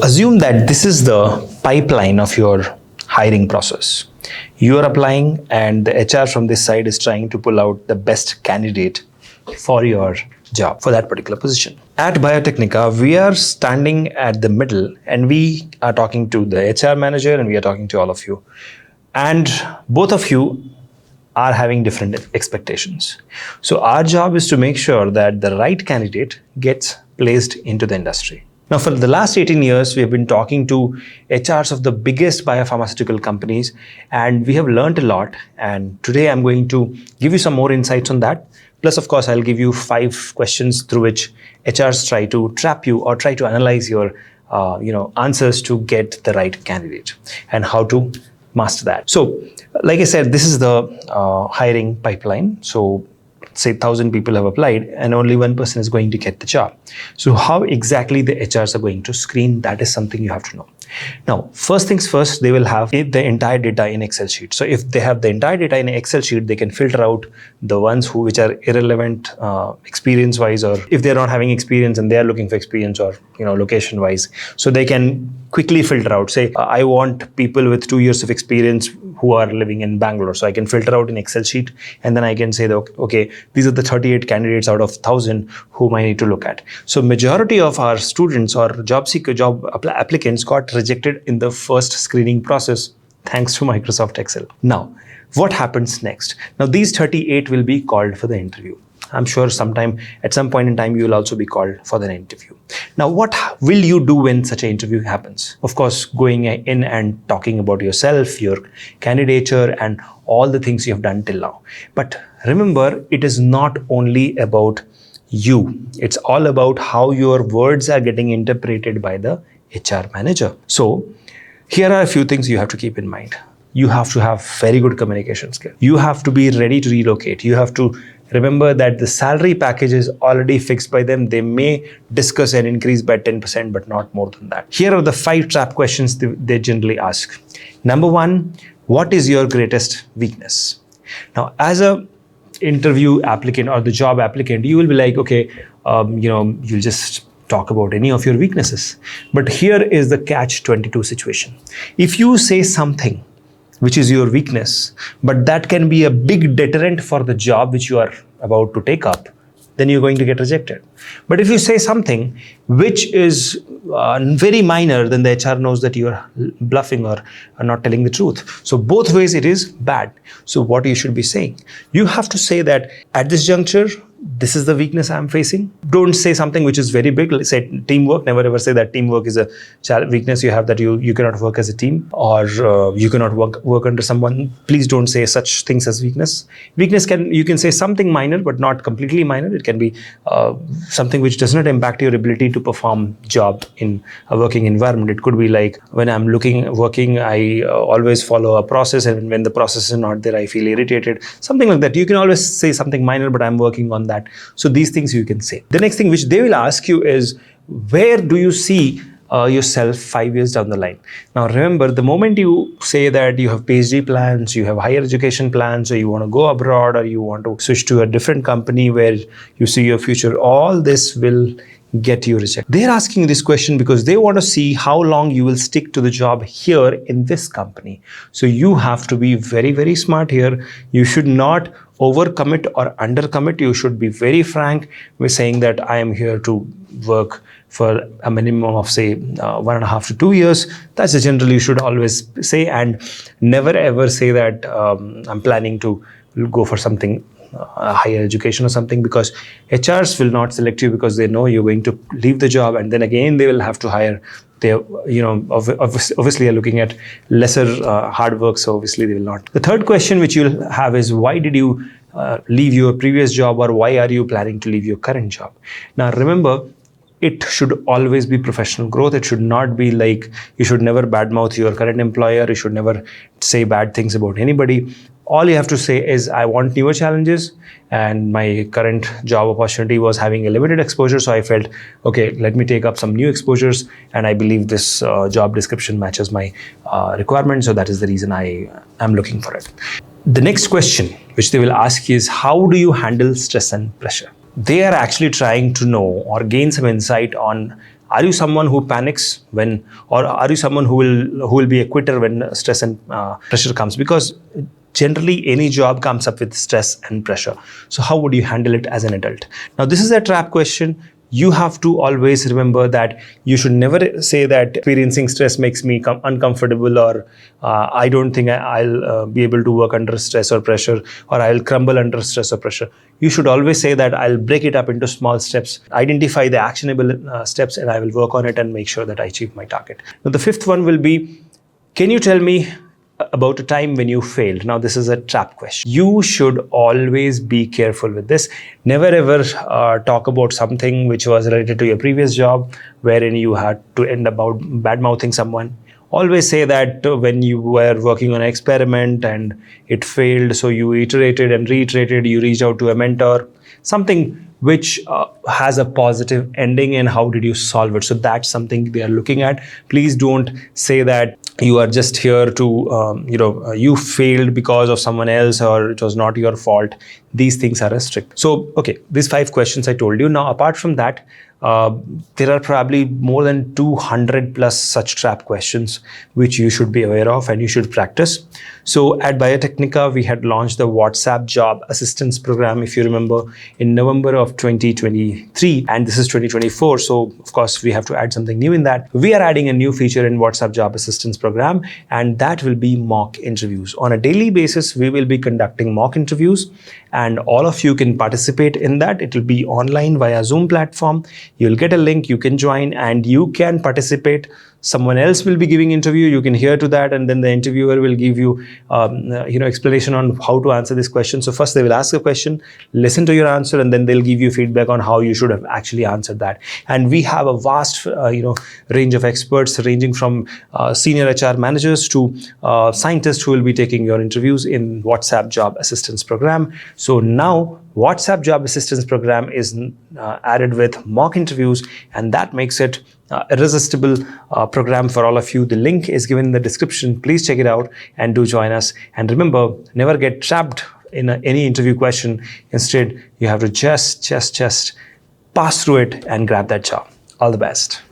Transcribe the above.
So assume that this is the pipeline of your hiring process. You are applying and the HR from this side is trying to pull out the best candidate for your job, for that particular position. At Biotechnica, we are standing at the middle and we are talking to the HR manager and we are talking to all of you. And both of you are having different expectations. So our job is to make sure that the right candidate gets placed into the industry. Now, for the last 18 years, we have been talking to HRs of the biggest biopharmaceutical companies, and we have learned a lot. And today I'm going to give you some more insights on that. Plus, of course, I'll give you 5 questions through which HRs try to trap you or try to analyze your answers to get the right candidate and how to master that. So, like I said, this is the hiring pipeline. So, say 1,000 people have applied and only one person is going to get the job. So how exactly the HRs are going to screen, that is something you have to know. Now, first things first, they will have the entire data in Excel sheet. So if they have the entire data in Excel sheet, they can filter out the ones which are irrelevant experience wise, or if they're not having experience and they're looking for experience, or location wise. So they can quickly filter out, say, I want people with 2 years of experience who are living in Bangalore. So I can filter out in Excel sheet and then I can say, that, okay, these are the 38 candidates out of 1,000 whom I need to look at. So majority of our students or job applicants got rejected in the first screening process thanks to Microsoft Excel. Now, what happens next? Now, these 38 will be called for the interview. I'm sure at some point in time, you will also be called for the interview. Now, what will you do when such an interview happens? Of course, going in and talking about yourself, your candidature, and all the things you have done till now. But remember, it is not only about you. It's all about how your words are getting interpreted by the HR manager. So here are a few things you have to keep in mind. You have to have very good communication skills. You have to be ready to relocate. You have to remember that the salary package is already fixed by them. They may discuss an increase by 10%, but not more than that. Here are the 5 trap questions they generally ask. Number 1, what is your greatest weakness? Now, as a interview applicant or the job applicant, you will be like, okay, you'll just talk about any of your weaknesses. But here is the catch-22 situation. If you say something which is your weakness, but that can be a big deterrent for the job which you are about to take up, then you're going to get rejected. But if you say something which is very minor, then the HR knows that you are bluffing or are not telling the truth. So both ways it is bad. So what you should be saying? You have to say that at this juncture, this is the weakness I'm facing. Don't say something which is very big. Let's say teamwork. Never ever say that teamwork is a weakness you have, that you cannot work as a team, or you cannot work under someone. Please don't say such things as weakness. Weakness you can say something minor, but not completely minor. It can be something which does not impact your ability to perform job in a working environment. It could be like, when I'm working, I always follow a process, and when the process is not there, I feel irritated. Something like that. You can always say something minor, but I'm working on that. So these things you can say. The next thing which they will ask you is, where do you see yourself 5 years down the line? Now remember, the moment you say that you have PhD plans, you have higher education plans, or you want to go abroad, or you want to switch to a different company where you see your future, all this will get you rejected. They're asking this question because they want to see how long you will stick to the job here in this company. So you have to be very, very smart here. You should not overcommit or undercommit. You should be very frank with saying that I am here to work for a minimum of, say, 1.5 to 2 years. That's the general you should always say, and never ever say that I'm planning to go for something higher education or something, because HRs will not select you because they know you're going to leave the job, and then again they will have to hire. They obviously are looking at lesser hard work, so obviously they will not. The third question which you'll have is, why did you leave your previous job, or why are you planning to leave your current job? Now remember, it should always be professional growth. It should not be like, you should never badmouth your current employer. You should never say bad things about anybody. All you have to say is, I want newer challenges, and my current job opportunity was having a limited exposure. So I felt, okay, let me take up some new exposures, and I believe this job description matches my requirements. So that is the reason I am looking for it. The next question which they will ask is, how do you handle stress and pressure? They are actually trying to know or gain some insight on Are you someone who panics when, or are you someone who will be a quitter when stress and pressure comes? Because generally any job comes up with stress and pressure. So how would you handle it as an adult? Now, this is a trap question. You have to always remember that you should never say that experiencing stress makes me uncomfortable, or I don't think I'll be able to work under stress or pressure, or I'll crumble under stress or pressure. You should always say that I'll break it up into small steps, identify the actionable steps, and I will work on it and make sure that I achieve my target. Now, the fifth one will be, can you tell me about a time when you failed? Now, this is a trap question. You should always be careful with this. Never ever talk about something which was related to your previous job, wherein you had to end up bad-mouthing someone. Always say that when you were working on an experiment and it failed, so you iterated and reiterated, you reached out to a mentor, something which has a positive ending, and how did you solve it? So that's something they are looking at. Please don't say that you are just here to, you failed because of someone else, or it was not your fault. These things are strict. So, okay, these 5 questions I told you. Now, apart from that, there are probably more than 200 plus such trap questions which you should be aware of and you should practice. So at Biotechnica, we had launched the WhatsApp Job Assistance Program, if you remember, in November of 2023, and this is 2024. So of course, we have to add something new in that. We are adding a new feature in WhatsApp Job Assistance Program, and that will be mock interviews. On a daily basis, we will be conducting mock interviews, and all of you can participate in that. It will be online via Zoom platform. You'll get a link, you can join and you can participate. Someone else will be giving interview, you can hear to that, and then the interviewer will give you explanation on how to answer this question. So first they will ask a question, listen to your answer, and then they'll give you feedback on how you should have actually answered that. And we have a vast range of experts, ranging from senior HR managers to scientists who will be taking your interviews in WhatsApp Job Assistance Program. So now WhatsApp Job Assistance Program is added with mock interviews, and that makes it irresistible program for all of you. The link is given in the description. Please check it out and do join us. And remember, never get trapped in any interview question. Instead, you have to just pass through it and grab that job. All the best.